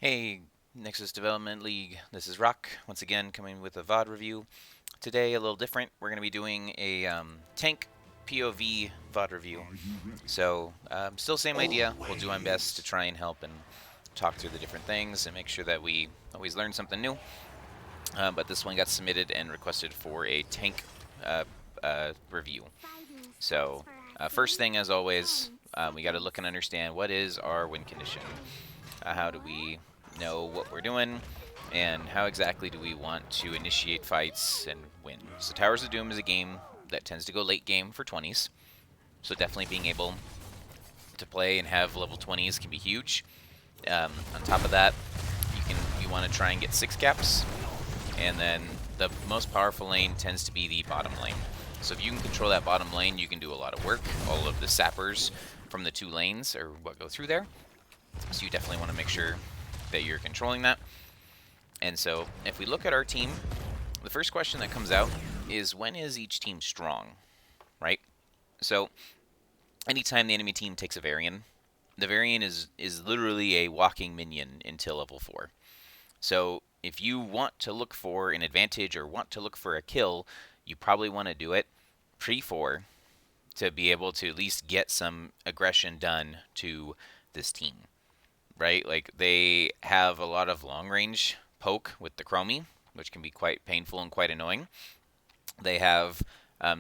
Hey, Nexus Development League, this is Rock, once again coming with a VOD review. Today, a little different. We're going to be doing a tank POV VOD review. So, still same idea. We'll do our best to try and help and talk through the different things and make sure that we always learn something new. But this one got submitted and requested for a tank review. So, first thing, as always, we got to look and understand what is our win condition. How do we know what we're doing, and how exactly do we want to initiate fights and win? So Towers of Doom is a game that tends to go late game for 20s, so definitely being able to play and have level 20s can be huge. On top of that, you want to try and get 6 caps, and then the most powerful lane tends to be the bottom lane. So if you can control that bottom lane, you can do a lot of work. All of the sappers from the 2 lanes are what go through there. So you definitely want to make sure that you're controlling that. And so if we look at our team, the first question that comes out is, when is each team strong, right? So anytime the enemy team takes a Varian, the Varian is literally a walking minion until level 4. So if you want to look for an advantage or want to look for a kill, you probably want to do it pre-4 to be able to at least get some aggression done to this team. Right? Like, they have a lot of long-range poke with the Chromie, which can be quite painful and quite annoying. They have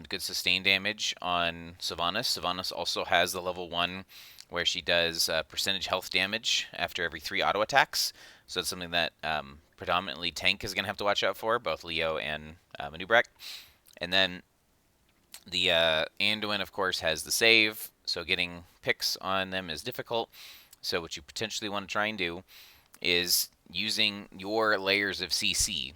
good sustain damage on Sylvanas. Sylvanas also has the level 1 where she does percentage health damage after every 3 auto attacks. So it's something that predominantly tank is going to have to watch out for, both Leo and Manubrak. And then the Anduin, of course, has the save, so getting picks on them is difficult. So what you potentially want to try and do is using your layers of CC,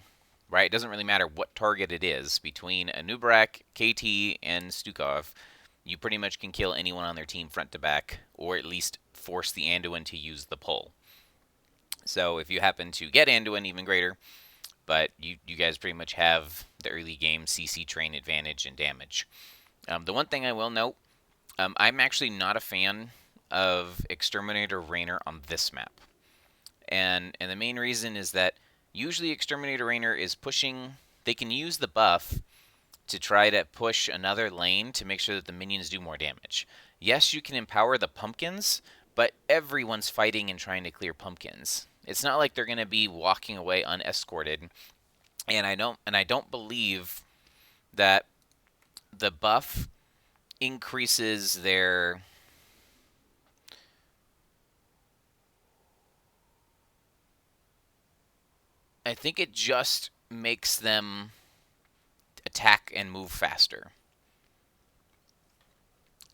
right? It doesn't really matter what target it is. Between Anubrak, KT, and Stukov, you pretty much can kill anyone on their team front to back, or at least force the Anduin to use the pull. So if you happen to get Anduin, even greater, but you guys pretty much have the early game CC train advantage and damage. The one thing I will note, I'm actually not a fan of Exterminator Rainer on this map. And the main reason is that usually Exterminator Rainer is pushing, they can use the buff to try to push another lane to make sure that the minions do more damage. Yes, you can empower the pumpkins, but everyone's fighting and trying to clear pumpkins. It's not like they're going to be walking away unescorted. And I don't believe that the buff increases their I think it just makes them attack and move faster.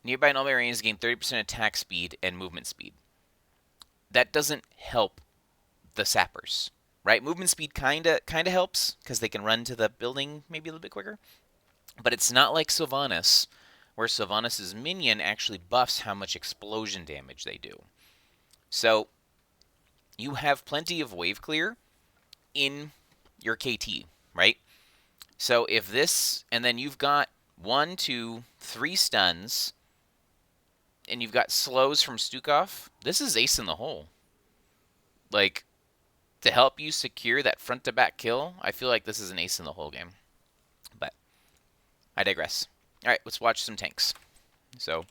Nearby Nullbarians gain 30% attack speed and movement speed. That doesn't help the sappers, right? Movement speed kinda helps because they can run to the building maybe a little bit quicker. But it's not like Sylvanas, where Sylvanas' minion actually buffs how much explosion damage they do. So you have plenty of wave clear in your KT, right? So if this, and then you've got 1, 2, 3 stuns, and you've got slows from Stukov, this is ace in the hole. Like, to help you secure that front to back kill, I feel like this is an ace in the hole game. But I digress. All right, let's watch some tanks. So,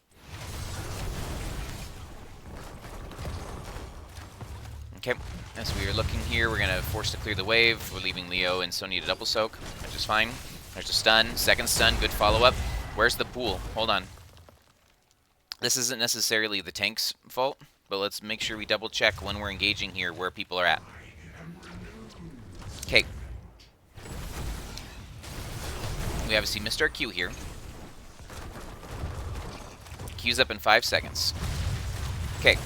okay, as we are looking here, we're going to force to clear the wave. We're leaving Leo and Sonya to double soak, which is fine. There's a stun, second stun, good follow-up. Where's the pool? Hold on. This isn't necessarily the tank's fault, but let's make sure we double check when we're engaging here where people are at. Okay. We obviously missed our Q here. Q's up in 5 seconds. Okay.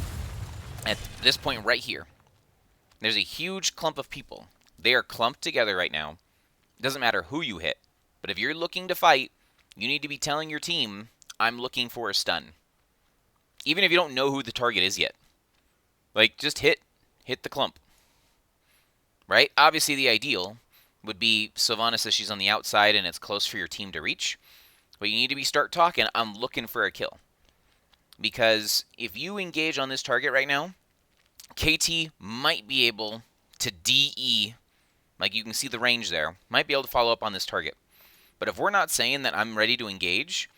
At this point right here, there's a huge clump of people. They are clumped together right now. It doesn't matter who you hit, but if you're looking to fight, you need to be telling your team, I'm looking for a stun. Even if you don't know who the target is yet. Like, just hit the clump. Right? Obviously, the ideal would be Sylvanas says she's on the outside and it's close for your team to reach. But you need to start talking, I'm looking for a kill. Because if you engage on this target right now, KT might be able to DE, like you can see the range there, might be able to follow up on this target. But if we're not saying that I'm ready to engage,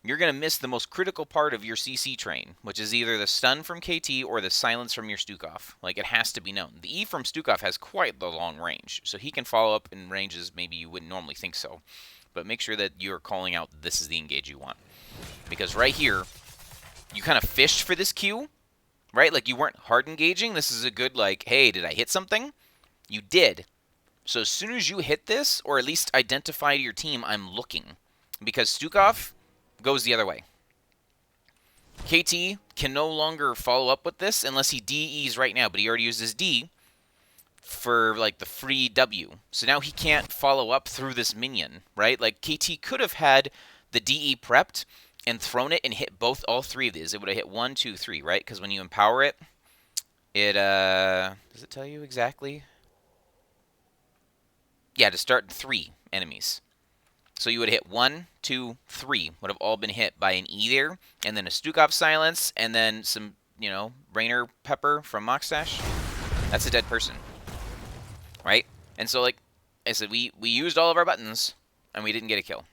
you're going to miss the most critical part of your CC train, which is either the stun from KT or the silence from your Stukov. Like, it has to be known. The E from Stukov has quite the long range, so he can follow up in ranges maybe you wouldn't normally think so. But make sure that you're calling out this is the engage you want. Because right here, you kind of fished for this Q, right? Like, you weren't hard engaging. This is a good, like, hey, did I hit something? You did. So as soon as you hit this, or at least identify to your team, I'm looking. Because Stukov goes the other way. KT can no longer follow up with this unless he DEs right now, but he already used his D for, like, the free W. So now he can't follow up through this minion, right? Like, KT could have had the DE prepped and thrown it and hit all three of these. It would have hit 1, 2, 3, right? Because when you empower it, it, does it tell you exactly? Yeah, to start 3 enemies. So you would hit 1, 2, 3, would have all been hit by an E there, and then a Stukov silence, and then some, you know, Rainer Pepper from Mockstache. That's a dead person, right? And so, like I said, we used all of our buttons, and we didn't get a kill.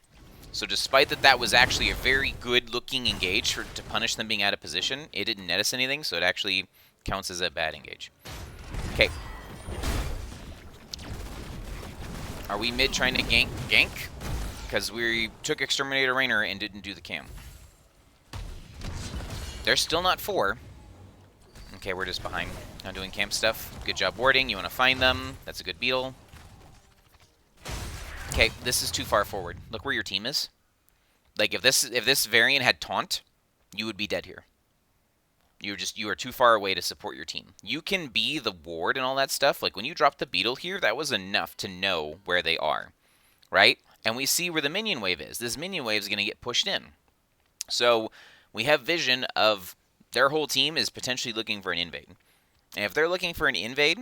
So despite that was actually a very good-looking engage to punish them being out of position, it didn't net us anything, so it actually counts as a bad engage. Okay. Are we mid trying to gank? Because we took Exterminator Rainer and didn't do the cam. They're still not 4. Okay, we're just behind. Now doing camp stuff. Good job warding. You want to find them. That's a good beetle. Okay, this is too far forward. Look where your team is. Like, if this variant had taunt, you would be dead here. You are too far away to support your team. You can be the ward and all that stuff. Like, when you drop the beetle here, that was enough to know where they are, right? And we see where the minion wave is. This minion wave is going to get pushed in. So we have vision of their whole team is potentially looking for an invade. And if they're looking for an invade,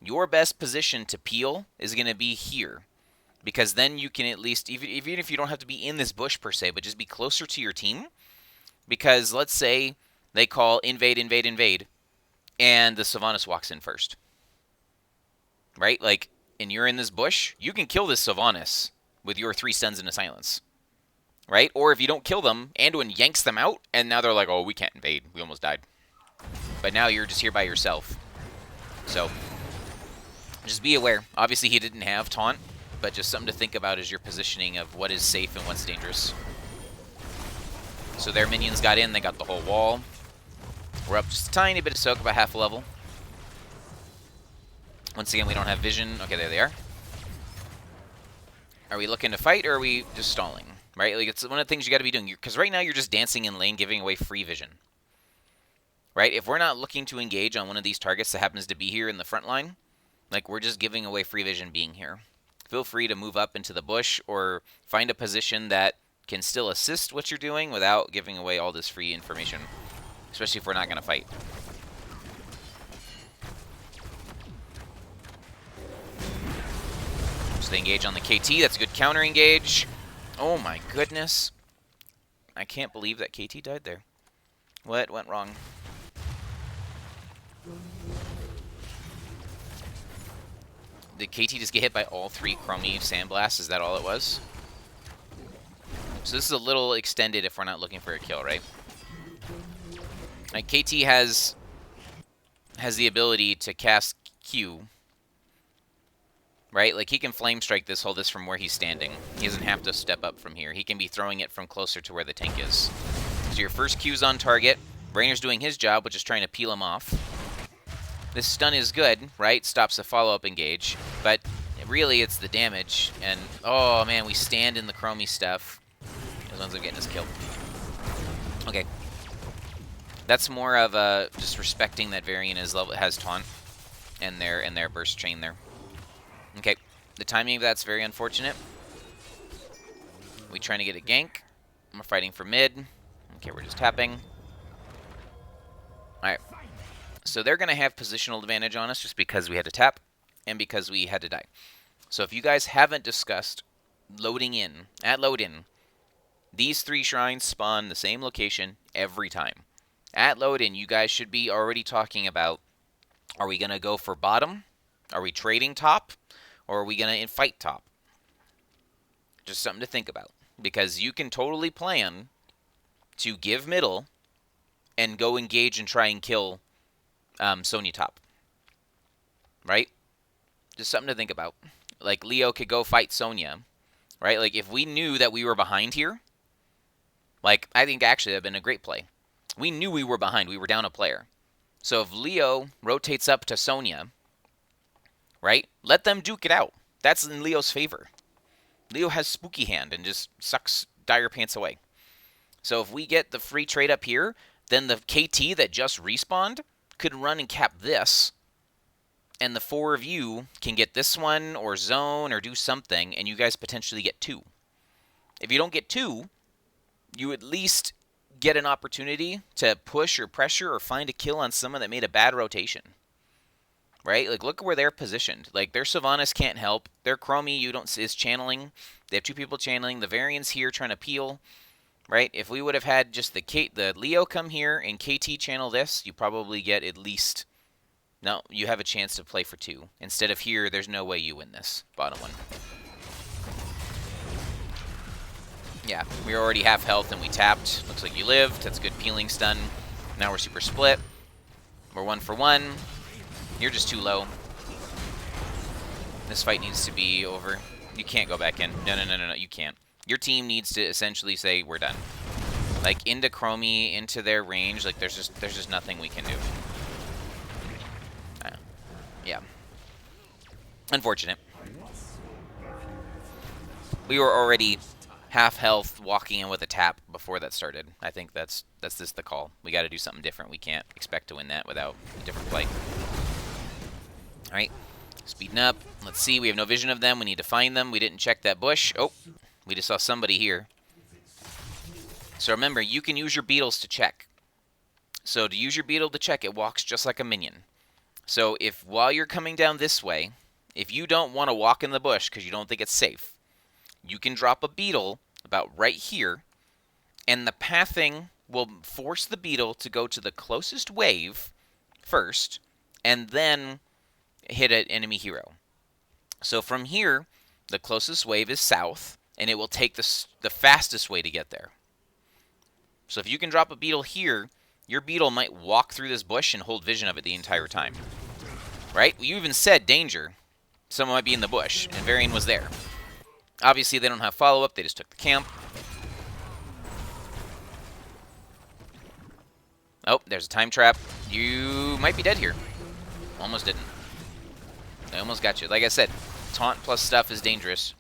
your best position to peel is going to be here. Because then you can at least, even if you don't have to be in this bush per se, but just be closer to your team. Because let's say they call invade, invade, invade, and the Sylvanas walks in first. Right? Like, and you're in this bush, you can kill this Sylvanas with your 3 stuns and a silence. Right? Or if you don't kill them, Anduin yanks them out, and now they're like, oh, we can't invade. We almost died. But now you're just here by yourself. So, just be aware. Obviously, he didn't have taunt, but just something to think about is your positioning of what is safe and what's dangerous. So their minions got in, they got the whole wall. We're up just a tiny bit of soak, about half a level. Once again, we don't have vision. Okay, there they are. Are we looking to fight, or are we just stalling? Right? Like, it's one of the things you got to be doing. Because right now, you're just dancing in lane, giving away free vision. Right? If we're not looking to engage on one of these targets that happens to be here in the front line, like, we're just giving away free vision being here. Feel free to move up into the bush, or find a position that can still assist what you're doing without giving away all this free information. Especially if we're not going to fight. So they engage on the KT. That's a good counter engage. Oh my goodness. I can't believe that KT died there. What went wrong? Did KT just get hit by all 3 Chromie Sandblasts? Is that all it was? So this is a little extended if we're not looking for a kill, right? Like, KT has the ability to cast Q, right? Like, he can flame strike this, hold this from where he's standing. He doesn't have to step up from here. He can be throwing it from closer to where the tank is. So your first Q's on target. Rainer's doing his job, which is trying to peel him off. This stun is good, right? Stops the follow-up engage. But really, it's the damage. And, oh, man, we stand in the Chromie stuff. Those ones are getting us killed. Okay. That's more of just respecting that variant has taunt and their burst chain there. Okay, the timing of that's very unfortunate. We trying to get a gank. We're fighting for mid. Okay, we're just tapping. All right. So they're going to have positional advantage on us just because we had to tap and because we had to die. So if you guys haven't discussed loading in, at load in, these 3 shrines spawn the same location every time. At load in, you guys should be already talking about Are we going to go for bottom? Are we trading top? Or are we going to fight top? Just something to think about. Because you can totally plan to give middle and go engage and try and kill Sonya top. Right? Just something to think about. Like, Leo could go fight Sonya. Right? Like, if we knew that we were behind here, like, I think actually that would have been a great play. We knew we were behind. We were down a player. So if Leo rotates up to Sonya, right? Let them duke it out. That's in Leo's favor. Leo has spooky hand and just sucks dire pants away. So if we get the free trade up here, then the KT that just respawned could run and cap this, and the 4 of you can get this one or zone or do something, and you guys potentially get 2. If you don't get 2, you at least get an opportunity to push or pressure or find a kill on someone that made a bad rotation. Right? Like, look where they're positioned. Like, their Sylvanas can't help. Their Chromie is channeling. They have 2 people channeling. The Varian's here trying to peel. Right? If we would have had just the Leo come here and KT channel this, you probably get at least... No, you have a chance to play for 2. Instead of here, there's no way you win this bottom one. Yeah, we were already half health and we tapped. Looks like you lived. That's good peeling stun. Now we're super split. We're 1 for 1. You're just too low. This fight needs to be over. You can't go back in. No, you can't. Your team needs to essentially say, we're done. Like, into Chromie, into their range, like, there's just nothing we can do. Yeah. Unfortunate. We were already half health walking in with a tap before that started. I think that's just the call. We got to do something different. We can't expect to win that without a different play. All right, speeding up. Let's see. We have no vision of them. We need to find them. We didn't check that bush. Oh, we just saw somebody here. So remember, you can use your beetles to check. So to use your beetle to check, it walks just like a minion. So if while you're coming down this way, if you don't want to walk in the bush because you don't think it's safe, you can drop a beetle about right here, and the pathing will force the beetle to go to the closest wave first, and then hit an enemy hero. So from here, the closest wave is south, and it will take the fastest way to get there. So if you can drop a beetle here, your beetle might walk through this bush and hold vision of it the entire time. Right? You even said danger. Someone might be in the bush, and Varian was there. Obviously, they don't have follow-up. They just took the camp. Oh, there's a time trap. You might be dead here. Almost didn't. They almost got you. Like I said, taunt plus stuff is dangerous.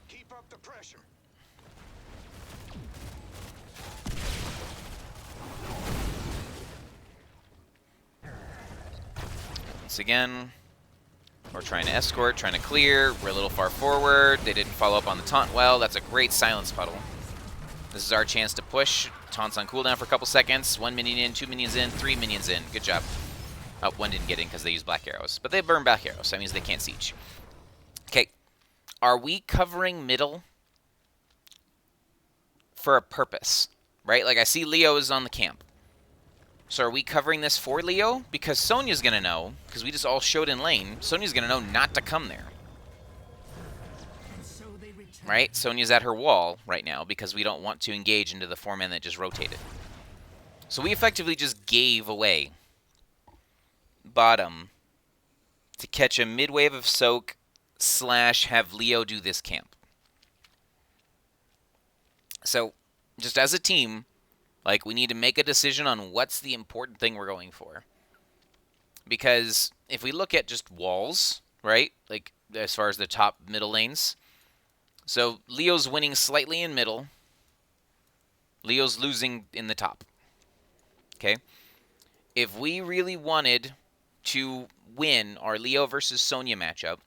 Keep up the pressure. Once again, we're trying to escort, trying to clear. We're a little far forward. They didn't follow up on the taunt well. That's a great silence puddle. This is our chance to push. Taunt's on cooldown for a couple seconds. 1 minion in, 2 minions in, 3 minions in. Good job. Oh, 1 didn't get in because they used black arrows. But they burn black arrows. That means they can't siege. Okay. Are we covering middle for a purpose? Right? Like, I see Leo is on the camp. So are we covering this for Leo? Because Sonya's going to know, because we just all showed in lane, Sonya's going to know not to come there. Right? Sonya's at her wall right now because we don't want to engage into the 4-man that just rotated. So we effectively just gave away bottom to catch a mid-wave of soak / have Leo do this camp. So just as a team, like, we need to make a decision on what's the important thing we're going for. Because if we look at just walls, right, like as far as the top middle lanes, so Leo's winning slightly in middle. Leo's losing in the top. Okay? If we really wanted to win our Leo versus Sonya matchup,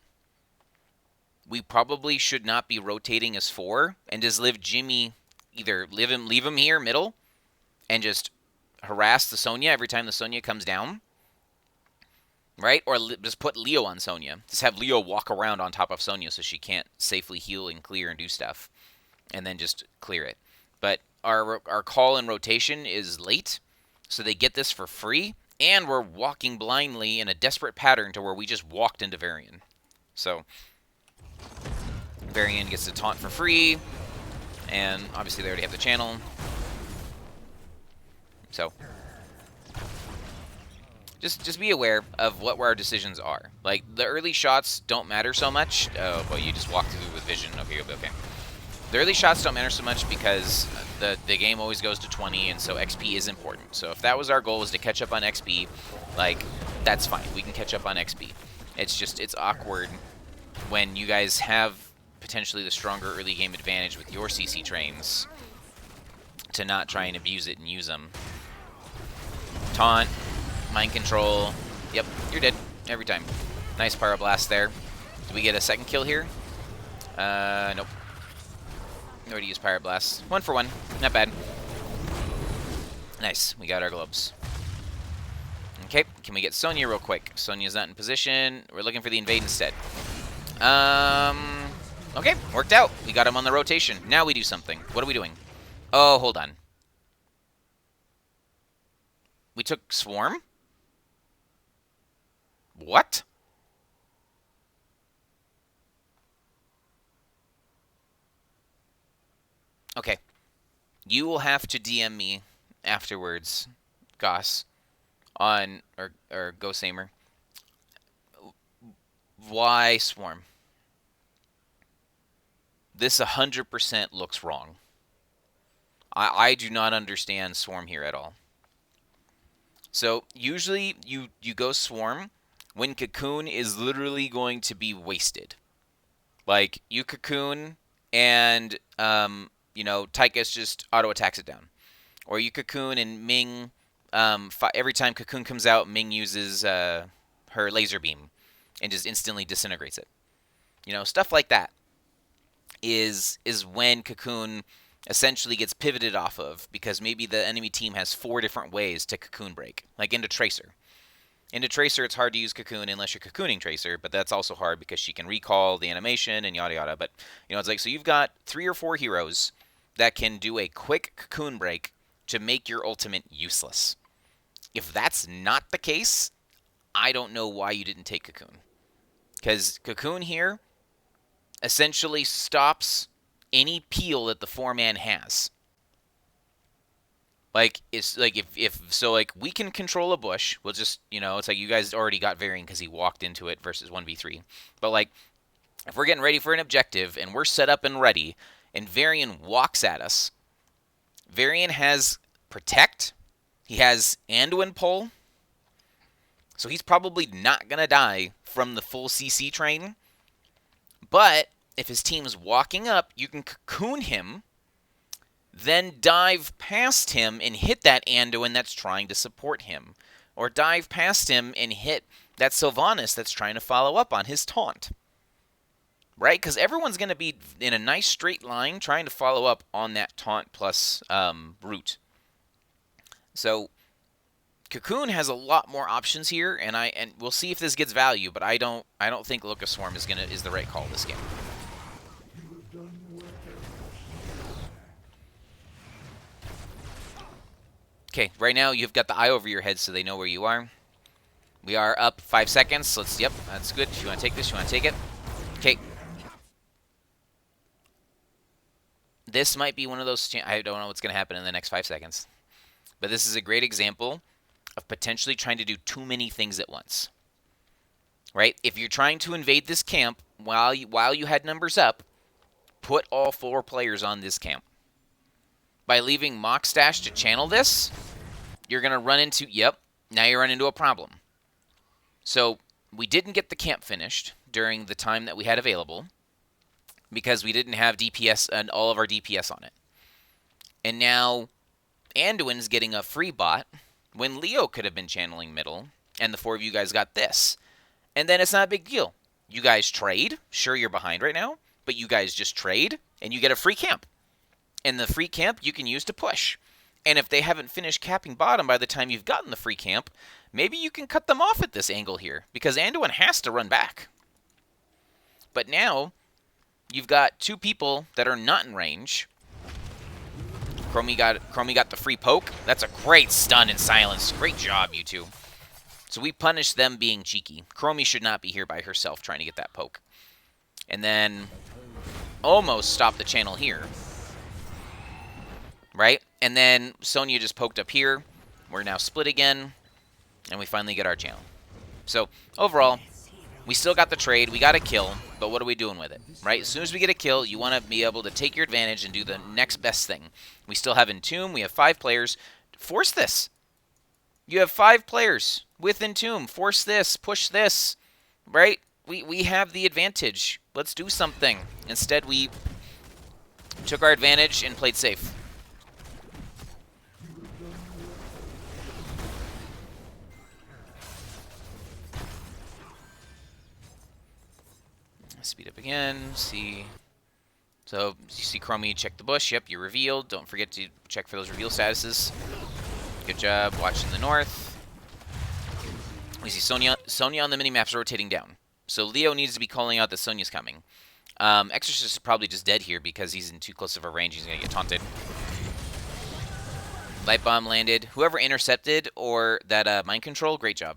we probably should not be rotating as 4 and just leave Jimmy, either leave him here middle and just harass the Sonya every time the Sonya comes down. Right? Or just put Leo on Sonya. Just have Leo walk around on top of Sonya so she can't safely heal and clear and do stuff. And then just clear it. But our call and rotation is late, so they get this for free, And we're walking blindly in a desperate pattern to where we just walked into Varian. So, Varian gets the taunt for free. And obviously they already have the channel. So, just be aware of what our decisions are. Like, the early shots don't matter so much. Oh, boy, you just walked through with vision. Okay, you'll be okay. The early shots don't matter so much because the game always goes to 20, and so XP is important. So if that was our goal, was to catch up on XP, like, that's fine. We can catch up on XP. It's just, it's awkward when you guys have potentially the stronger early game advantage with your CC trains to not try and abuse it and use them. Taunt, mind control. Yep, you're dead every time. Nice Pyroblast there. Do we get a second kill here? Nope. Already used Pyroblast. 1 for 1. Not bad. Nice. We got our globes. Okay, can we get Sonya real quick? Sonya's not in position. We're looking for the invade instead. Okay, worked out. We got him on the rotation. Now we do something. What are we doing? Oh, hold on. We took Swarm? What? Okay. You will have to DM me afterwards, Goss, on, or gossamer. Why Swarm? This 100% looks wrong. I do not understand Swarm here at all. So, usually you go Swarm when Cocoon is literally going to be wasted. Like, you Cocoon and, you know, Tychus just auto-attacks it down. Or you Cocoon and Ming, every time Cocoon comes out, Ming uses her laser beam and just instantly disintegrates it. You know, stuff like that is when Cocoon essentially gets pivoted off of, because maybe the enemy team has 4 different ways to Cocoon break, like into Tracer. Into Tracer, it's hard to use Cocoon unless you're Cocooning Tracer, but that's also hard because she can recall the animation and yada yada. But, you know, it's like, so you've got 3 or 4 heroes that can do a quick Cocoon break to make your ultimate useless. If that's not the case, I don't know why you didn't take Cocoon. Because Cocoon here essentially stops any peel that the 4-man has. Like, it's like, if we can control a bush, we'll just, you know, it's like you guys already got Varian because he walked into it versus 1v3. But, like, if we're getting ready for an objective and we're set up and ready, and Varian walks at us, Varian has Protect, he has Anduin Pull, so he's probably not going to die from the full CC train. But if his team's walking up, you can Cocoon him, then dive past him and hit that Anduin that's trying to support him. Or dive past him and hit that Sylvanas that's trying to follow up on his taunt. Right? Because everyone's going to be in a nice straight line trying to follow up on that taunt plus root. So Cocoon has a lot more options here, and we'll see if this gets value, but I don't think Locust Swarm is the right call this game. Okay, right now you've got the eye over your head so they know where you are. We are up 5 seconds. Yep, that's good. If you want to take this, you want to take it. Okay. This might be one of those, I don't know what's going to happen in the next 5 seconds. But this is a great example of potentially trying to do too many things at once. Right? If you're trying to invade this camp while you had numbers up, put all 4 players on this camp. By leaving Mockstache to channel this, you're going to run into, now you run into a problem. So we didn't get the camp finished during the time that we had available because we didn't have DPS and all of our DPS on it. And now Anduin's getting a free bot when Leo could have been channeling middle, and the 4 of you guys got this. And then it's not a big deal. You guys trade. Sure, you're behind right now, but you guys just trade, and you get a free camp. And the free camp you can use to push. And if they haven't finished capping bottom by the time you've gotten the free camp, maybe you can cut them off at this angle here, because Anduin has to run back. But now, you've got 2 people that are not in range. Chromie got the free poke. That's a great stun and silence. Great job, you 2. So we punish them being cheeky. Chromie should not be here by herself trying to get that poke. And then almost stop the channel here. Right? And then Sonya just poked up here. We're now split again. And we finally get our channel. So overall, we still got the trade. We got a kill. But what are we doing with it? Right? As soon as we get a kill, you want to be able to take your advantage and do the next best thing. We still have Entomb. We have 5 players. Force this. You have 5 players with Entomb. Force this. Push this. Right? We have the advantage. Let's do something. Instead, we took our advantage and played safe. Speed up again. See. So, you see Chromie, check the bush. Yep, you're revealed. Don't forget to check for those reveal statuses. Good job watching the north. We see Sonya on the mini-maps rotating down. So Leo needs to be calling out that Sonya's coming. Xorcist is probably just dead here because he's in too close of a range. He's going to get taunted. Light bomb landed. Whoever intercepted or that mind control, great job.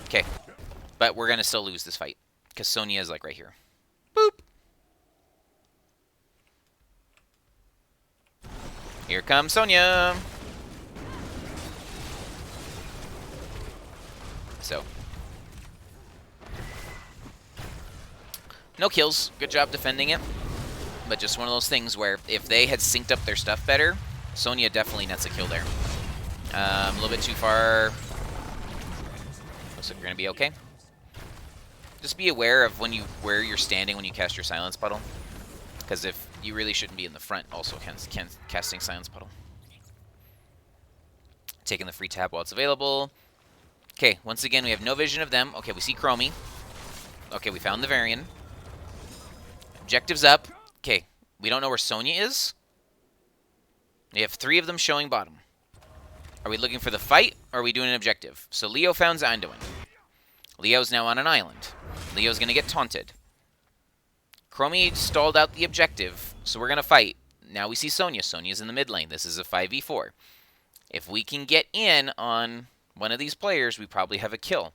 Okay. But we're going to still lose this fight because Sonya is like right here. Boop. Here comes Sonya. So. No kills. Good job defending it. But just one of those things where if they had synced up their stuff better, Sonya definitely nets a kill there. A little bit too far. Looks like we're going to be okay. Just be aware of where you're standing when you cast your Silence Puddle. Because if you really shouldn't be in the front also casting Silence Puddle. Taking the free tap while it's available. Okay, once again, we have no vision of them. Okay, we see Chromie. Okay, we found the Varian. Objective's up. Okay, we don't know where Sonya is. We have 3 of them showing bottom. Are we looking for the fight, or are we doing an objective? So Leo found Anduin. Leo's now on an island. Leo's going to get taunted. Chromie stalled out the objective, so we're going to fight. Now we see Sonya. Sonya's in the mid lane. This is a 5v4. If we can get in on one of these players, we probably have a kill.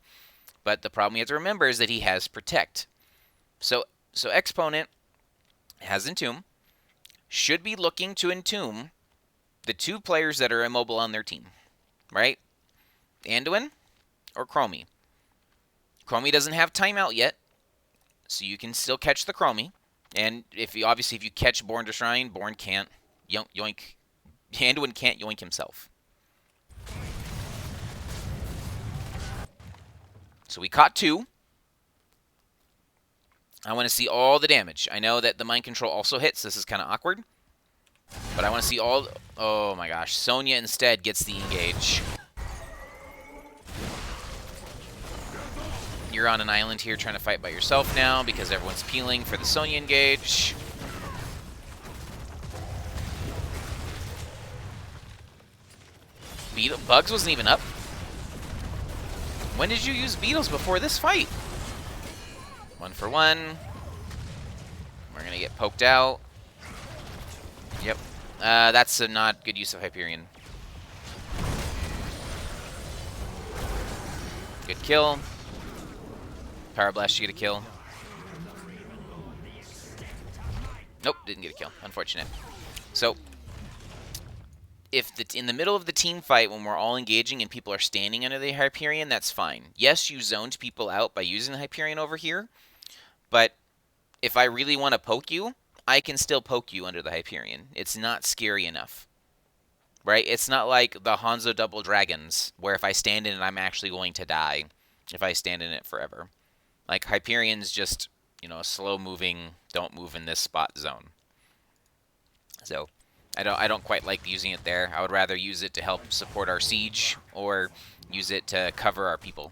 But the problem you have to remember is that he has Protect. So xponent has Entomb. Should be looking to Entomb the 2 players that are immobile on their team. Right? Anduin or Chromie. Chromie doesn't have timeout yet, so you can still catch the Chromie. And obviously if you catch Born to Shrine, Born can't yoink. Anduin can't yoink himself. So we caught 2. I want to see all the damage. I know that the mind control also hits. This is kind of awkward. But I want to see all... Oh my gosh. Sonya instead gets the engage. You're on an island here trying to fight by yourself now because everyone's peeling for the Sonya engage. Bugs wasn't even up. When did you use Beetles before this fight? 1 for 1. We're going to get poked out. Yep. That's a not good use of Hyperion. Good kill. Power Blast, you get a kill. Nope, didn't get a kill. Unfortunate. So, if in the middle of the team fight, when we're all engaging and people are standing under the Hyperion, that's fine. Yes, you zoned people out by using the Hyperion over here, but if I really want to poke you, I can still poke you under the Hyperion. It's not scary enough, right? It's not like the Hanzo Double Dragons, where if I stand in it, I'm actually going to die if I stand in it forever. Like, Hyperion's just, you know, a slow-moving, don't move in this spot zone. So, I don't quite like using it there. I would rather use it to help support our siege, or use it to cover our people.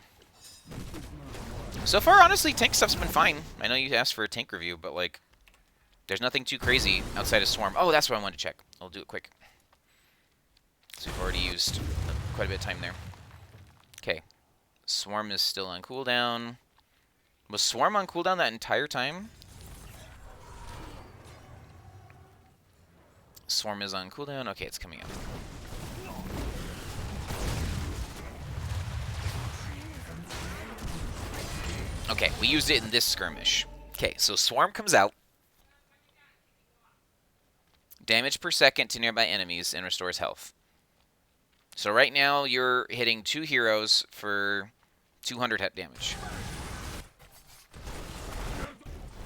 So far, honestly, tank stuff's been fine. I know you asked for a tank review, but, like, there's nothing too crazy outside of Swarm. Oh, that's what I wanted to check. I'll do it quick. So we've already used quite a bit of time there. Okay. Swarm is still on cooldown. Was Swarm on cooldown that entire time? Swarm is on cooldown. Okay, it's coming up. Okay, we used it in this skirmish. Okay, so Swarm comes out. Damage per second to nearby enemies and restores health. So right now you're hitting 2 heroes for 200 hit damage.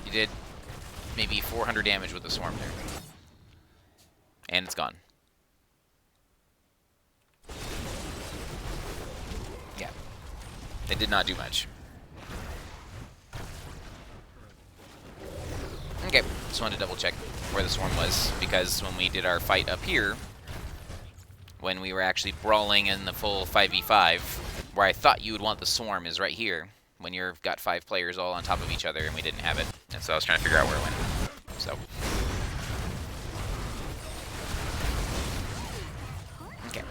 You did maybe 400 damage with the Swarm there. And it's gone. Yeah. It did not do much. Okay, just wanted to double check where the Swarm was, because when we did our fight up here, when we were actually brawling in the full 5v5, where I thought you would want the Swarm is right here, when you've got 5 players all on top of each other and we didn't have it. And so I was trying to figure out where it went. So. Okay.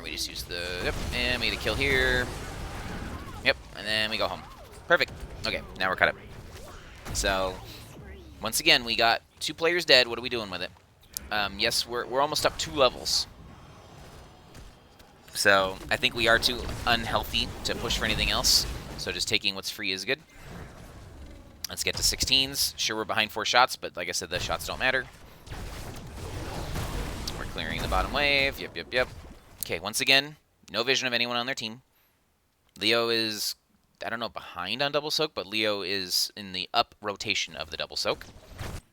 We just use the... Yep, and we get a kill here. Yep, and then we go home. Perfect. Okay, now we're caught up. So, once again, we got 2 players dead. What are we doing with it? Yes, we're almost up 2 levels. So, I think we are too unhealthy to push for anything else. So just taking what's free is good. Let's get to 16s. Sure, we're behind 4 shots, but like I said, the shots don't matter. We're clearing the bottom wave. Yep, yep, yep. Okay, once again, no vision of anyone on their team. Leo is, I don't know, behind on double soak, but Leo is in the up rotation of the double soak.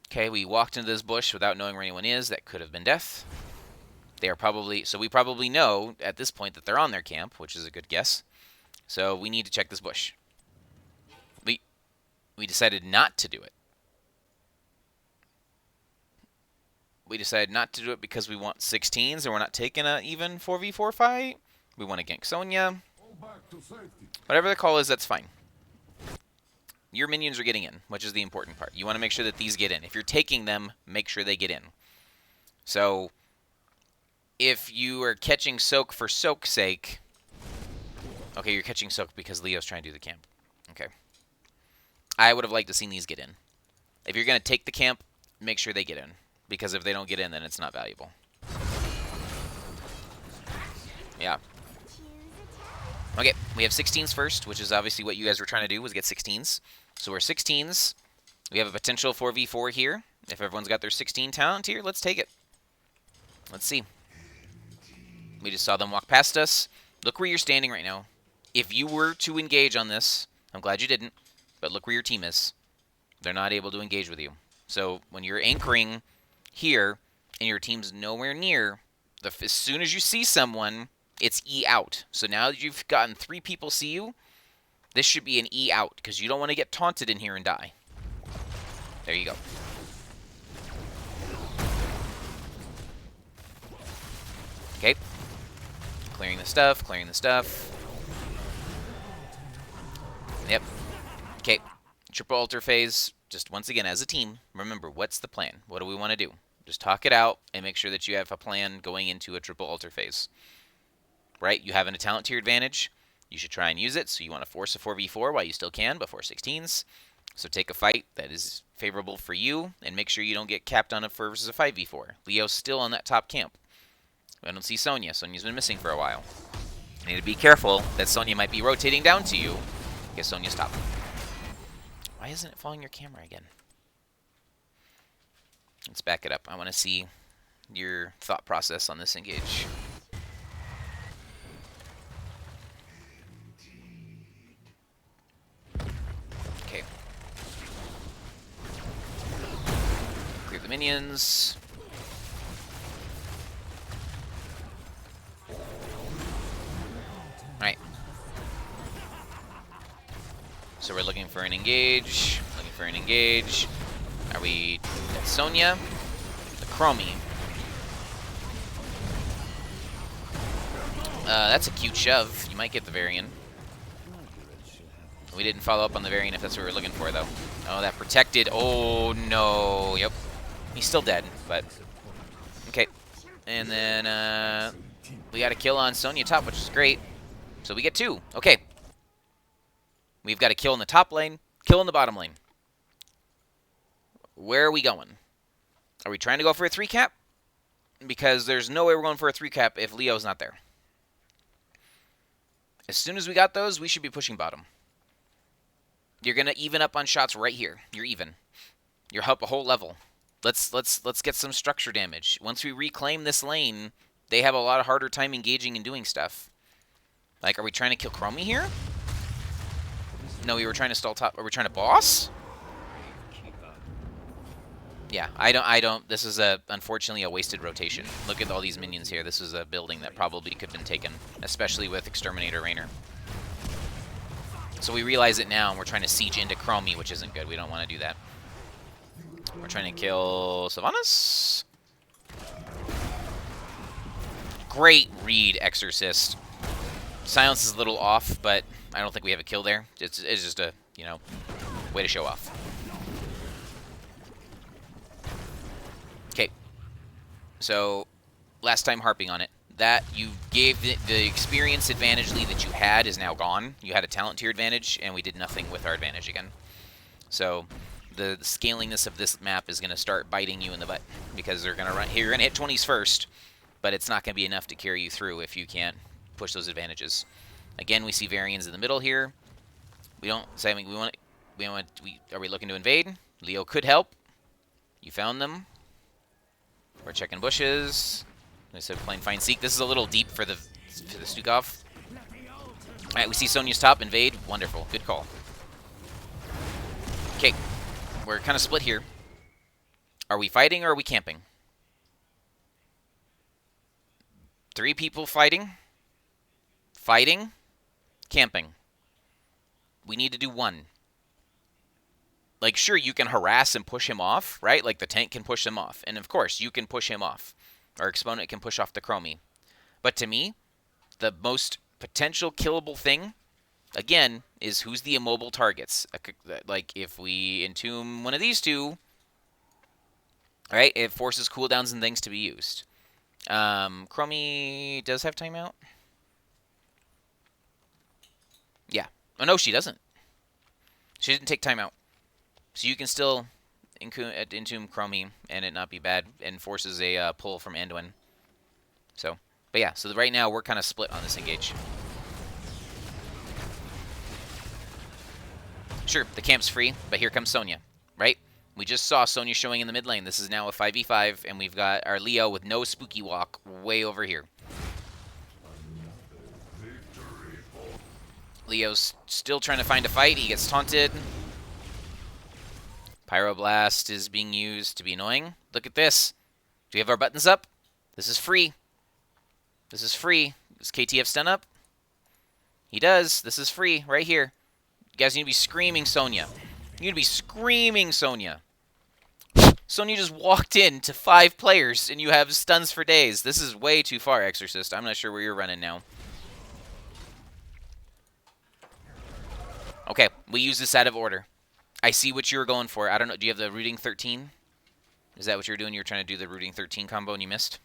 Okay, we walked into this bush without knowing where anyone is. That could have been death. They are probably, so we probably know at this point that they're on their camp, which is a good guess. So we need to check this bush. We decided not to do it. We decided not to do it because we want 16s and we're not taking an even 4v4 fight. We want to gank Sonya. Whatever the call is, that's fine. Your minions are getting in, which is the important part. You want to make sure that these get in. If you're taking them, make sure they get in. So, if you are catching soak for soak's sake... Okay, you're catching soak because Leo's trying to do the camp. Okay. I would have liked to seen these get in. If you're going to take the camp, make sure they get in. Because if they don't get in, then it's not valuable. Yeah. Okay, we have 16s first, which is obviously what you guys were trying to do, was get 16s. So we're 16s. We have a potential 4v4 here. If everyone's got their 16 talent here, let's take it. Let's see. We just saw them walk past us. Look where you're standing right now. If you were to engage on this, I'm glad you didn't, but look where your team is. They're not able to engage with you. So when you're anchoring here and your team's nowhere near, as soon as you see someone, it's E out. So now that you've gotten 3 people see you, this should be an E out because you don't want to get taunted in here and die. There you go. Okay. Clearing the stuff, clearing the stuff. Yep. Okay. Triple altar phase. Just once again, as a team, remember, what's the plan? What do we want to do? Just talk it out and make sure that you have a plan going into a triple altar phase. Right? You have a talent tier advantage. You should try and use it. So you want to force a 4v4 while you still can before 16s. So take a fight that is favorable for you and make sure you don't get capped on it versus a 5v4. Leo's still on that top camp. I don't see Sonya. Sonya's been missing for a while. You need to be careful that Sonya might be rotating down to you. Okay, Sonya's top. Why isn't it following your camera again? Let's back it up. I want to see your thought process on this engage. Okay. Clear the minions. Right. So we're looking for an engage. Looking for an engage. Are we at Sonya? The Chromie. That's a cute shove. You might get the Varian. We didn't follow up on the Varian if that's what we were looking for, though. Oh, that protected. Oh, no. Yep. He's still dead, but... Okay. And then, we got a kill on Sonya top, which is great. So we get 2. Okay. We've got a kill in the top lane, kill in the bottom lane. Where are we going? Are we trying to go for a 3 cap? Because there's no way we're going for a 3 cap if Leo's not there. As soon as we got those, we should be pushing bottom. You're gonna even up on shots right here. You're even. You're up a whole level. Let's get some structure damage. Once we reclaim this lane, they have a lot harder time engaging and doing stuff. Like, are we trying to kill Chromie here? No, we were trying to stall top. Are we trying to boss? Yeah, I don't. This is unfortunately a wasted rotation. Look at all these minions here. This is a building that probably could have been taken, especially with Exterminator Rainer. So we realize it now, and we're trying to siege into Chromie, which isn't good. We don't want to do that. We're trying to kill Sylvanas. Great read, Exorcist. Silence is a little off, but I don't think we have a kill there. It's just a, you know, way to show off. Okay. So, last time harping on it. That you gave the experience advantage lead that you had is now gone. You had a talent tier advantage, and we did nothing with our advantage again. So, the scaliness of this map is going to start biting you in the butt, because they're going to run. Here, you're going to hit 20s first, but it's not going to be enough to carry you through if you can't push those advantages. Again, we see Varians in the middle here. We don't say, I mean, are we looking to invade? Leo could help. You found them. We're checking bushes. I said playing Fine Seek. This is a little deep for the Stukov. Alright, we see Sonya's top. Invade. Wonderful. Good call. Okay. We're kind of split here. Are we fighting or are we camping? 3 people fighting. Fighting. Camping. We need to do 1. Like, sure, you can harass and push him off, right? Like, the tank can push him off. And, of course, you can push him off. Our exponent can push off the Chromie. But to me, the most potential killable thing, again, is who's the immobile targets. Like, if we entomb one of these two, right, it forces cooldowns and things to be used. Chromie does have timeout? Yeah. Oh, no, she doesn't. She didn't take timeout. So you can still entomb Chromie and it not be bad, and forces a pull from Anduin. So, but yeah, so right now we're kind of split on this engage. Sure, the camp's free, but here comes Sonya, right? We just saw Sonya showing in the mid lane. This is now a 5v5, and we've got our Leo with no spooky walk way over here. Leo's still trying to find a fight. He gets taunted. Pyroblast is being used to be annoying. Look at this. Do we have our buttons up? This is free. This is free. Does KT have stun up? He does. This is free right here. You guys need to be screaming Sonya. You need to be screaming Sonya. Sonya just walked in to 5 players and you have stuns for days. This is way too far, Exorcist. I'm not sure where you're running now. Okay, we use this out of order. I see what you were going for. I don't know. Do you have the rooting 13? Is that what you were doing? You were trying to do the rooting 13 combo and you missed?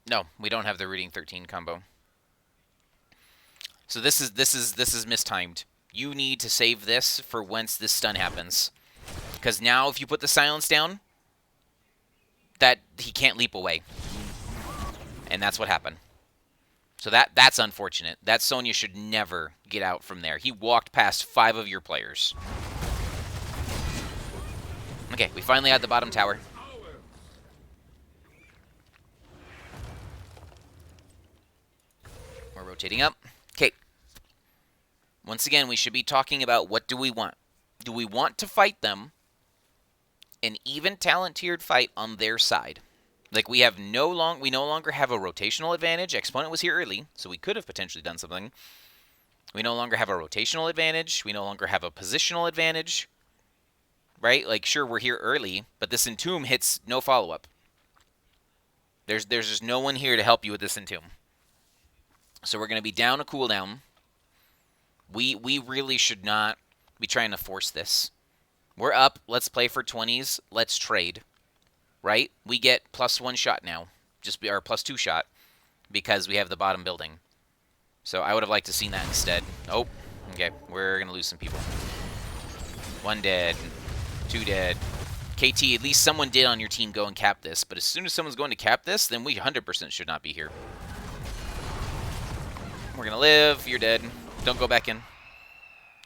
No, we don't have the rooting 13 combo. So this is mistimed. You need to save this for once this stun happens. Because now if you put the silence down, that he can't leap away. And that's what happened. So that's unfortunate. That Sonya should never get out from there. He walked past 5 of your players. Okay, we finally had the bottom tower. We're rotating up. Okay. Once again, we should be talking about what do we want. Do we want to fight them? An even talent-tiered fight on their side. Like, we no longer have a rotational advantage. Xponent was here early, so we could have potentially done something. We no longer have a rotational advantage. We no longer have a positional advantage. Right? Like, sure, we're here early, but this Entomb hits no follow-up. There's just no one here to help you with this Entomb. So we're going to be down a cooldown. We really should not be trying to force this. We're up. Let's play for 20s. Let's trade. Right? We get +1 shot now. Just our +2 shot. Because we have the bottom building. So I would have liked to seen that instead. Oh. Okay. We're going to lose some people. 1 dead. 2 dead. KT, at least someone did on your team go and cap this. But as soon as someone's going to cap this, then we 100% should not be here. We're going to live. You're dead. Don't go back in.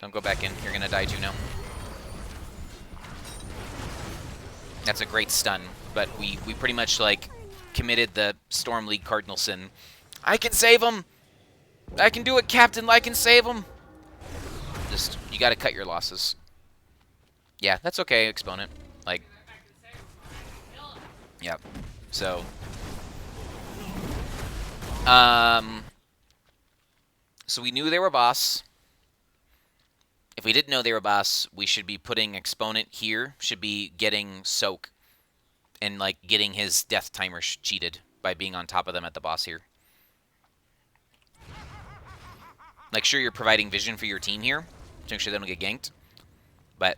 Don't go back in. You're gonna die too now. That's a great stun, but we pretty much, like, committed the Storm League cardinal sin. I can save him! I can do it, Captain! I can save him! Just, you gotta cut your losses. Yeah, that's okay, Exponent. Like, yep. So, so we knew they were boss. If we didn't know they were boss, we should be putting Exponent here, should be getting Soak, and, like, getting his death timer cheated by being on top of them at the boss here. Like, sure, you're providing vision for your team here, to make sure they don't get ganked, but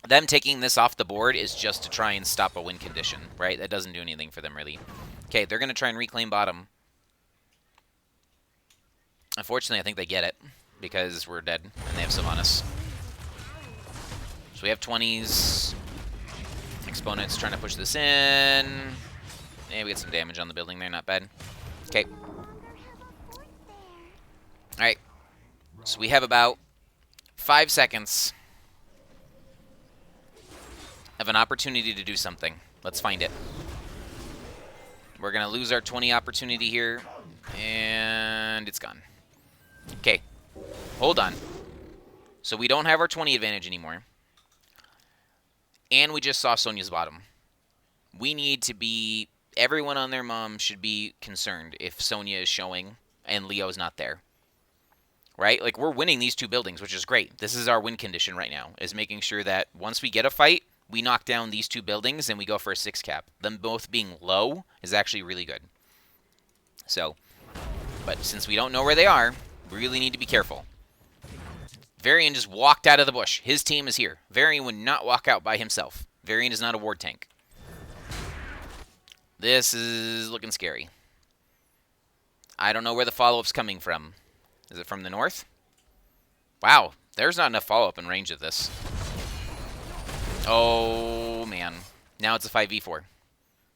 them taking this off the board is just to try and stop a win condition, right? That doesn't do anything for them, really. Okay, they're going to try and reclaim bottom. Unfortunately, I think they get it, because we're dead, and they have Sylvanas. So we have 20s. Exponent's trying to push this in. And we get some damage on the building there, not bad. Okay. Alright. So we have about 5 seconds of an opportunity to do something. Let's find it. We're going to lose our 20 opportunity here, and it's gone. Okay. Hold on. So we don't have our 20 advantage anymore. And we just saw Sonya's bottom. We need to be... Everyone on their mom should be concerned if Sonya is showing and Leo's not there. Right? Like, we're winning these two buildings, which is great. This is our win condition right now, is making sure that once we get a fight, we knock down these two buildings and we go for a 6 cap. Them both being low is actually really good. So, but since we don't know where they are, we really need to be careful. Varian just walked out of the bush. His team is here. Varian would not walk out by himself. Varian is not a ward tank. This is looking scary. I don't know where the follow-up's coming from. Is it from the north? Wow, there's not enough follow-up in range of this. Oh, man. Now it's a 5v4.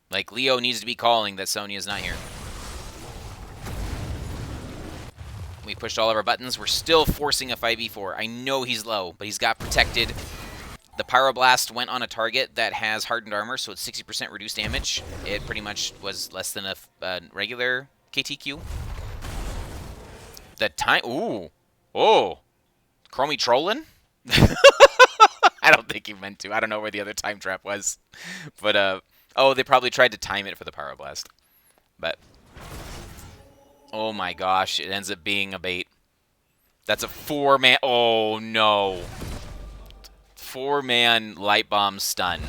Like, Leo needs to be calling that Sonya's not here. We pushed all of our buttons. We're still forcing a 5v4. I know he's low, but he's got protected. The Pyroblast went on a target that has hardened armor, so it's 60% reduced damage. It pretty much was less than a regular KTQ. The time... Ooh. Oh. Chromie trolling? I don't think he meant to. I don't know where the other time trap was. But, oh, they probably tried to time it for the Pyroblast. But... Oh my gosh, it ends up being a bait. That's a 4-man... Oh, no. 4-man light bomb stun.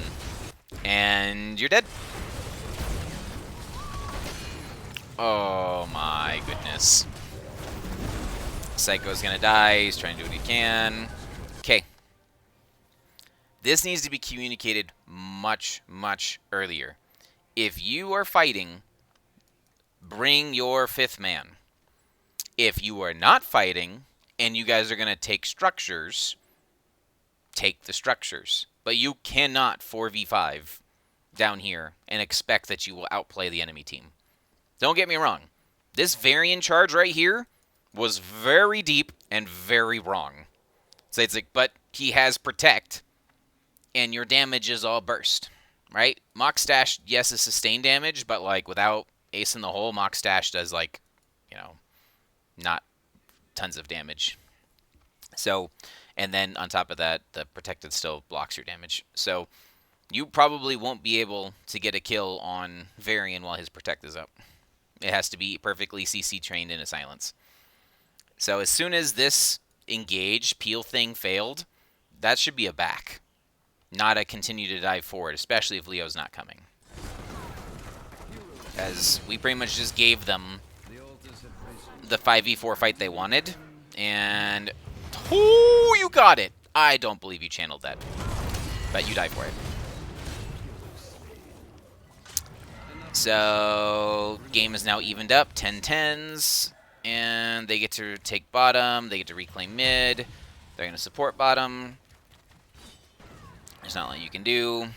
And you're dead. Oh my goodness. Psycho's gonna die. He's trying to do what he can. Okay. This needs to be communicated much, much earlier. If you are fighting, bring your 5th man. If you are not fighting, and you guys are going to take structures, take the structures. But you cannot 4v5 down here and expect that you will outplay the enemy team. Don't get me wrong. This Varian charge right here was very deep and very wrong. So it's like, but he has Protect, and your damage is all burst, right? Mockstache, yes, is sustained damage, but like without Ace in the hole, Mockstache does, like, you know, not tons of damage. So, and then on top of that, the Protected still blocks your damage. So you probably won't be able to get a kill on Varian while his Protect is up. It has to be perfectly CC trained in a silence. So as soon as this engage peel thing failed, that should be a back, not a continue to dive forward, especially if Leo's not coming. As we pretty much just gave them the 5v4 fight they wanted, and oh, you got it. I don't believe you channeled that, but you die for it. So game is now evened up, 10-10s, and they get to take bottom, they get to reclaim mid, they're going to support bottom. There's not a lot you can do.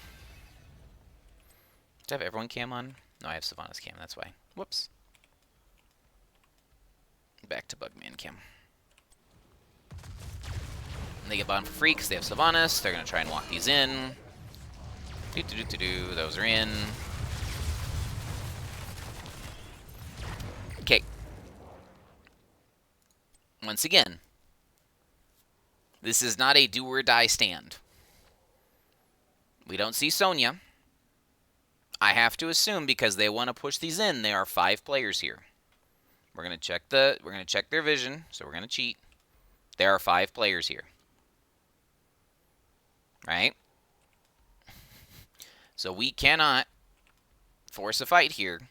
Do I have everyone cam on? No, I have Sylvanas cam, that's why. Whoops. Back to Bugman cam. They get bottom for free because they have Sylvanas. They're going to try and walk these in. Those are in. Okay. Once again, this is not a do-or-die stand. We don't see Sonya. I have to assume because they want to push these in, there are 5 players here. We're gonna check their vision, so we're gonna cheat. There are 5 players here. Right? So we cannot force a fight here,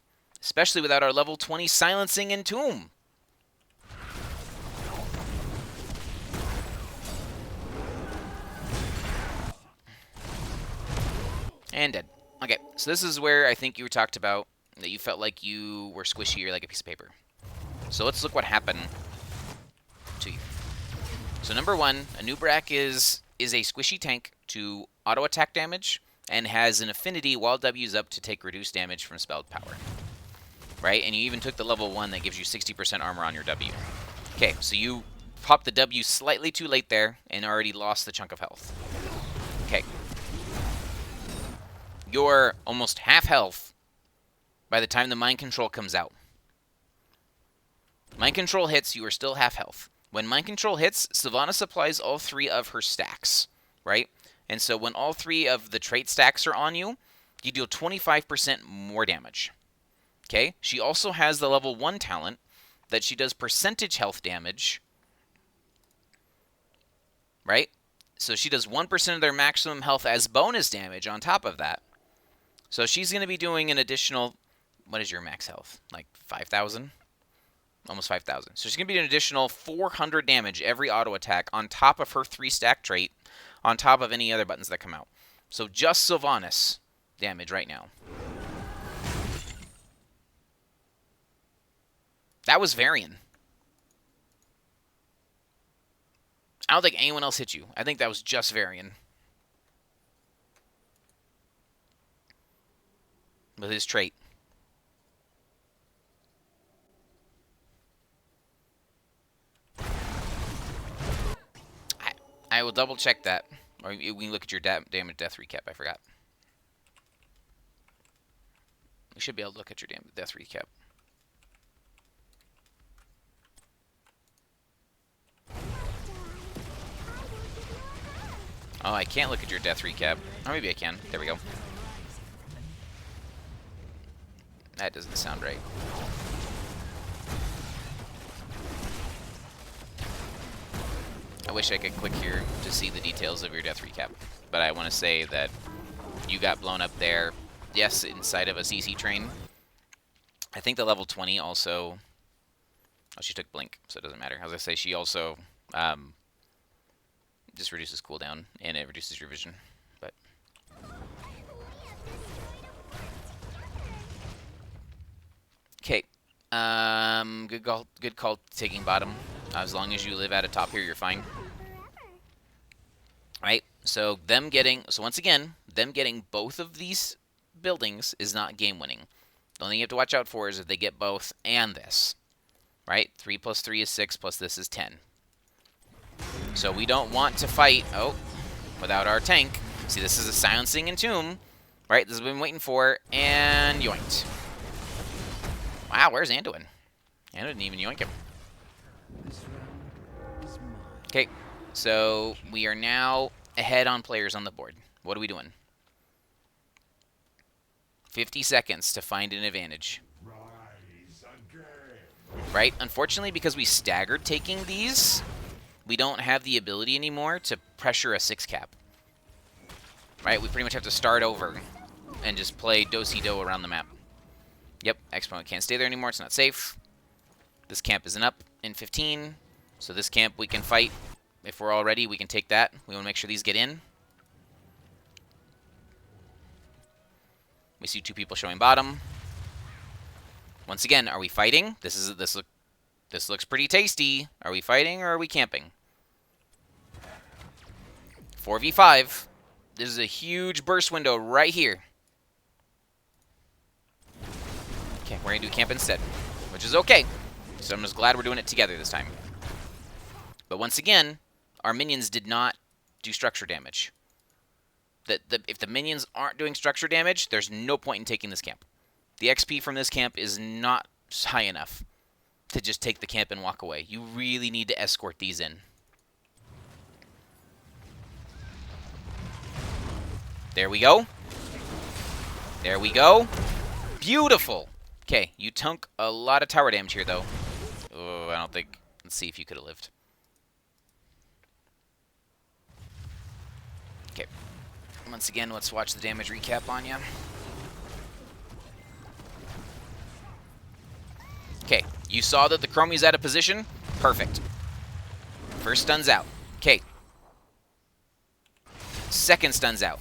especially without our level 20 silencing Entomb. And dead. Okay, so this is where I think you talked about that you felt like you were squishy or like a piece of paper. So let's look what happened to you. So number 1, Anub'arak is a squishy tank to auto attack damage and has an affinity while W's up to take reduced damage from spelled power. Right? And you even took the level 1 that gives you 60% armor on your W. Okay, so you popped the W slightly too late there and already lost the chunk of health. Okay. You're almost half health by the time the Mind Control comes out. Mind Control hits, you are still half health. When Mind Control hits, Sylvanas applies all 3 of her stacks, right? And so when all 3 of the trait stacks are on you, you deal 25% more damage. Okay? She also has the level 1 talent that she does percentage health damage, right? So she does 1% of their maximum health as bonus damage on top of that. So she's going to be doing an additional, what is your max health? Like 5,000? Almost 5,000. So she's going to be doing an additional 400 damage every auto attack on top of her 3-stack trait, on top of any other buttons that come out. So just Sylvanas damage right now. That was Varian. I don't think anyone else hit you. I think that was just Varian. With his trait. I will double check that. Or we can look at your damage death recap. I forgot. We should be able to look at your damage death recap. Oh, I can't look at your death recap. Or maybe I can. There we go. That doesn't sound right. I wish I could click here to see the details of your death recap. But I want to say that you got blown up there. Yes, inside of a CC train. I think the level 20 also... Oh, she took Blink, so it doesn't matter. As I say, she also just reduces cooldown, and it reduces your vision. But... Okay. Good call taking bottom. As long as you live at a top here, you're fine. Right? So once again, them getting both of these buildings is not game winning. The only thing you have to watch out for is if they get both and this. Right? 3 plus 3 is 6, plus this is 10. So we don't want to fight, without our tank. See, this is a silencing Entomb. Right? This is what we've been waiting for, and yoinked. Wow, where's Anduin? Anduin didn't even yoink him. Okay, so we are now ahead on players on the board. What are we doing? 50 seconds to find an advantage. Right? Unfortunately, because we staggered taking these, we don't have the ability anymore to pressure a 6 cap. Right? We pretty much have to start over and just play do-si-do around the map. Yep, xponent can't stay there anymore. It's not safe. This camp isn't up in 15. So this camp we can fight. If we're all ready, we can take that. We want to make sure these get in. We see 2 people showing bottom. Once again, are we fighting? This looks pretty tasty. Are we fighting or are we camping? 4v5. This is a huge burst window right here. Okay, we're going to do camp instead, which is okay. So I'm just glad we're doing it together this time. But once again, our minions did not do structure damage. If the minions aren't doing structure damage, there's no point in taking this camp. The XP from this camp is not high enough to just take the camp and walk away. You really need to escort these in. There we go. There we go. Beautiful. Okay, you took a lot of tower damage here, though. Oh, I don't think... Let's see if you could have lived. Okay. Once again, let's watch the damage recap on you. Okay, you saw that the Chromie's out of position. Perfect. First stun's out. Okay. Second stun's out.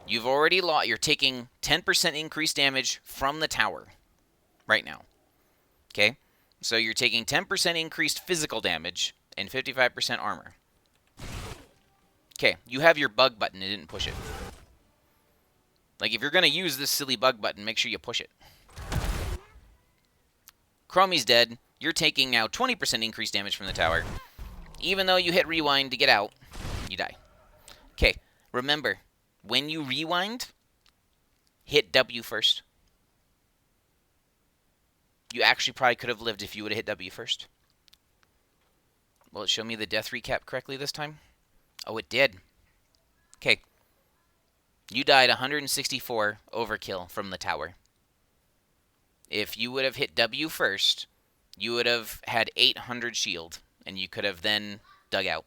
You've already lost. You're taking 10% increased damage from the tower right now. Okay? So you're taking 10% increased physical damage and 55% armor. Okay, you have your bug button. It didn't push it. Like, if you're going to use this silly bug button, make sure you push it. Chromie's dead. You're taking now 20% increased damage from the tower. Even though you hit rewind to get out, you die. Okay, remember, when you rewind, hit W first. You actually probably could have lived if you would have hit W first. Will it show me the death recap correctly this time? Oh, it did. Okay. You died 164 overkill from the tower. If you would have hit W first, you would have had 800 shield, and you could have then dug out.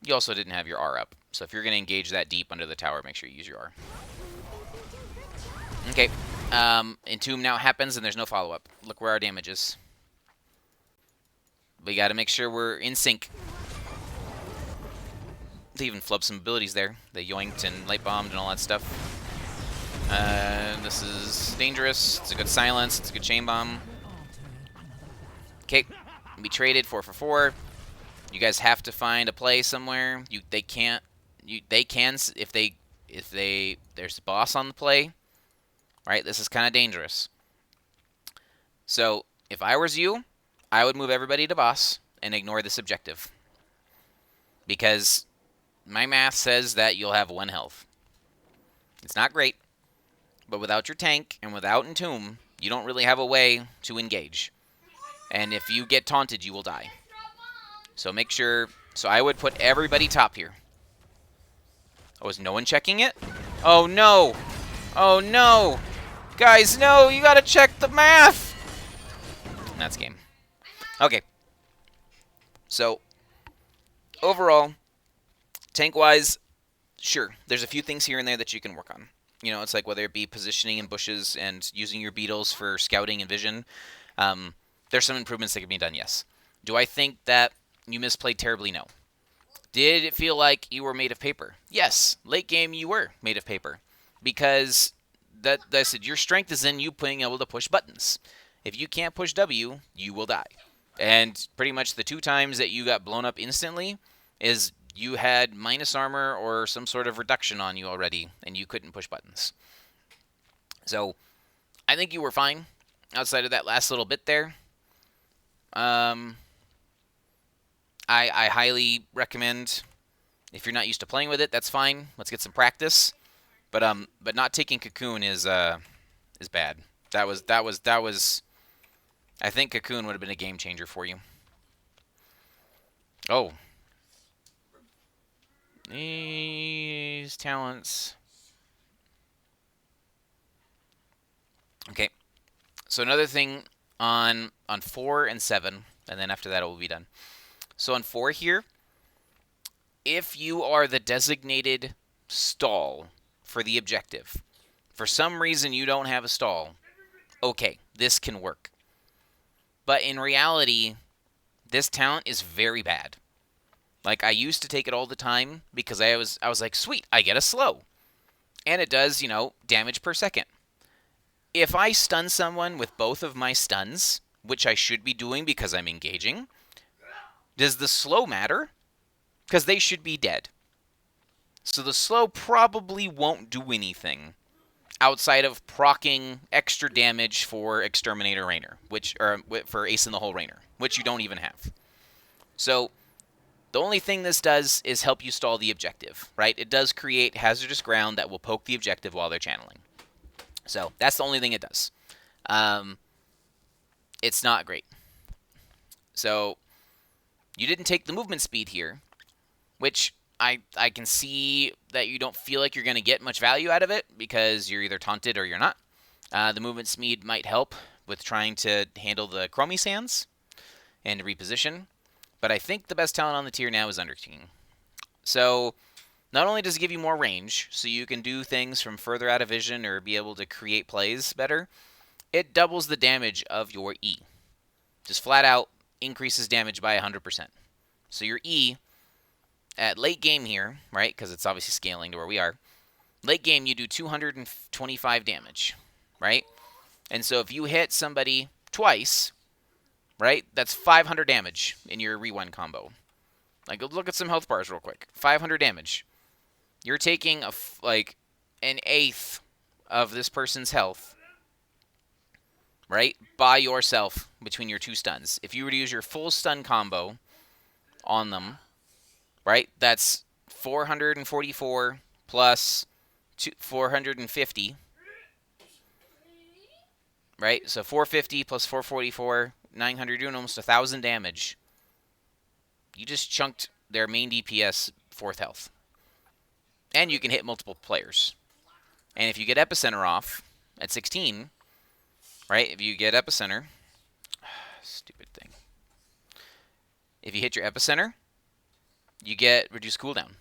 You also didn't have your R up, so if you're going to engage that deep under the tower, make sure you use your R. Okay. Entomb now happens, and there's no follow-up. Look where our damage is. We got to make sure we're in sync. They even flubbed some abilities there. They yoinked and light bombed and all that stuff. This is dangerous. It's a good silence. It's a good chain bomb. Okay. We traded 4 for 4. You guys have to find a play somewhere. They can if there's a boss on the play. Right? This is kind of dangerous. So, if I was you, I would move everybody to boss and ignore this objective. Because my math says that you'll have 1 health. It's not great, but without your tank and without Entomb, you don't really have a way to engage. And if you get taunted, you will die. So make sure... So I would put everybody top here. Oh, is no one checking it? Oh, no! Oh, no! Guys, no! You gotta check the math! That's game. Okay. So, overall, tank-wise, sure, there's a few things here and there that you can work on. You know, it's like whether it be positioning in bushes and using your beetles for scouting and vision. There's some improvements that can be done, yes. Do I think that you misplayed terribly? No. Did it feel like you were made of paper? Yes. Late game, you were made of paper. Because, that I said, your strength is in you being able to push buttons. If you can't push W, you will die. And pretty much the 2 times that you got blown up instantly is you had minus armor or some sort of reduction on you already, and you couldn't push buttons. So, I think you were fine outside of that last little bit there. I highly recommend, if you're not used to playing with it, that's fine. Let's get some practice. But not taking Cocoon is bad. That was. I think Cocoon would have been a game changer for you. Oh. These talents. Okay. So another thing on 4 and 7, and then after that it will be done. So on 4 here, if you are the designated stall for the objective, for some reason you don't have a stall, okay, this can work. But in reality, this talent is very bad. Like, I used to take it all the time because I was like, sweet, I get a slow. And it does, you know, damage per second. If I stun someone with both of my stuns, which I should be doing because I'm engaging, does the slow matter? Because they should be dead. So the slow probably won't do anything outside of proccing extra damage for Exterminator Rainer, or for Ace in the Hole Rainer, which you don't even have. So the only thing this does is help you stall the objective, right? It does create hazardous ground that will poke the objective while they're channeling. So that's the only thing it does. It's not great. So you didn't take the movement speed here, which I can see that you don't feel like you're going to get much value out of it because you're either taunted or you're not. The movement speed might help with trying to handle the Chromie Sands and reposition, but I think the best talent on the tier now is Underking. So not only does it give you more range, so you can do things from further out of vision or be able to create plays better, it doubles the damage of your E. Just flat out increases damage by 100%. So your E, at late game here, right, because it's obviously scaling to where we are, late game you do 225 damage, right? And so if you hit somebody twice, right, that's 500 damage in your rewind combo. Like, look at some health bars real quick. 500 damage. You're taking an eighth of this person's health, right, by yourself between your two stuns. If you were to use your full stun combo on them, right, that's 444 plus 450, right? So 450 plus 444, 900, doing almost 1,000 damage. You just chunked their main DPS 4th health. And you can hit multiple players. And if you get Epicenter off at 16, right, if you get Epicenter, stupid thing. If you hit your Epicenter, you get reduced cooldown.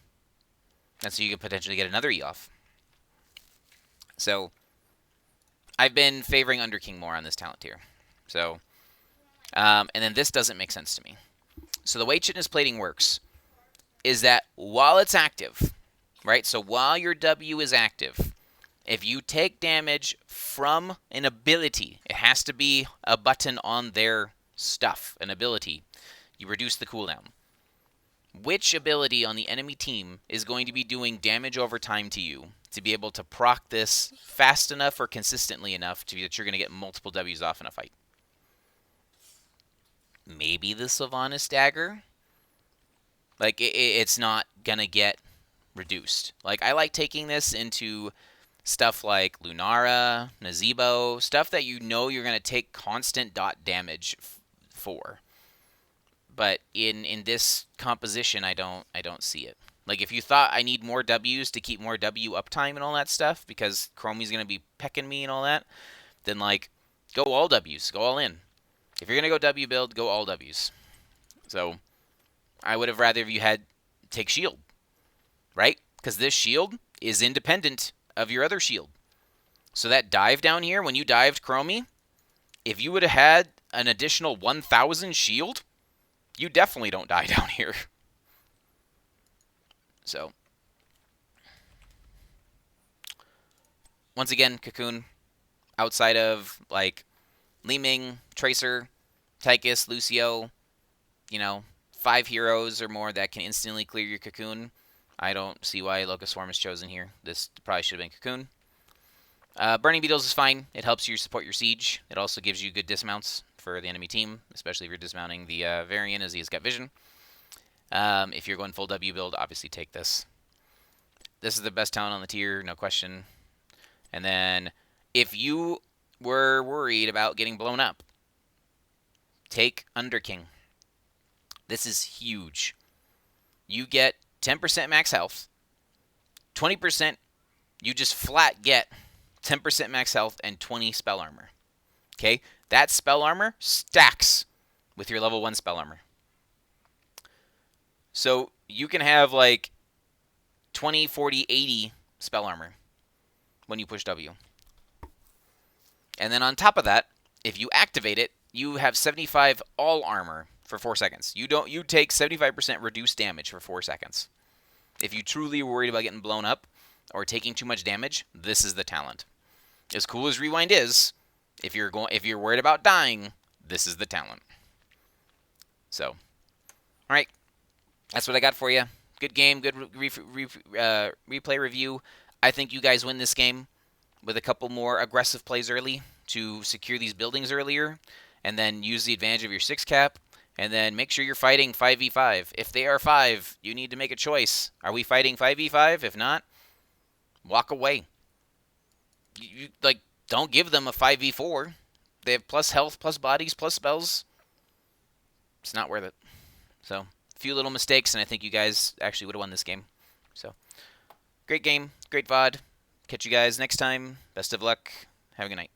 And so you could potentially get another E off. So I've been favoring Underking more on this talent tier. So, and then this doesn't make sense to me. So the way Chitinous Plating works is that while it's active, right, so while your W is active, if you take damage from an ability, it has to be a button on their stuff, an ability, you reduce the cooldown. Which ability on the enemy team is going to be doing damage over time to you to be able to proc this fast enough or consistently enough to that you're going to get multiple W's off in a fight? Maybe the Sylvanas Dagger? Like, it's not going to get reduced. Like, I like taking this into stuff like Lunara, Nazebo, stuff that you know you're going to take constant dot damage for. But in this composition, I don't see it. Like, if you thought I need more W's to keep more W uptime and all that stuff, because Chromie's going to be pecking me and all that, then, like, go all W's. Go all in. If you're going to go W build, go all W's. So, I would have rather you had take shield, right? Because this shield is independent of your other shield. So that dive down here, when you dived Chromie, if you would have had an additional 1,000 shield, you definitely don't die down here. So, once again, Cocoon, outside of, like, Li Ming, Tracer, Tychus, Lucio, 5 heroes or more that can instantly clear your Cocoon, I don't see why Locust Swarm is chosen here. This probably should have been Cocoon. Burning Beetles is fine. It helps you support your siege. It also gives you good dismounts for the enemy team, especially if you're dismounting the Varian as he has got vision. If you're going full W build, obviously take this. This is the best talent on the tier, no question. And then if you were worried about getting blown up, take Underking. This is huge. You get 10% max health, 20%, you just flat get 10% max health and 20 spell armor. Okay? That spell armor stacks with your level 1 spell armor. So you can have like 20, 40, 80 spell armor when you push W. And then on top of that, if you activate it, you have 75 all armor for 4 seconds. You take 75% reduced damage for 4 seconds. If you truly are worried about getting blown up or taking too much damage, this is the talent. As cool as Rewind is, if you're worried about dying, this is the talent. So, all right, that's what I got for you. Good game, good replay review. I think you guys win this game with a couple more aggressive plays early to secure these buildings earlier, and then use the advantage of your 6 cap, And then make sure you're fighting 5v5. If they are 5, you need to make a choice. Are we fighting 5v5? If not, walk away. Like, don't give them a 5v4. They have plus health, plus bodies, plus spells. It's not worth it. So, a few little mistakes, and I think you guys actually would have won this game. So, great game, great VOD. Catch you guys next time. Best of luck. Have a good night.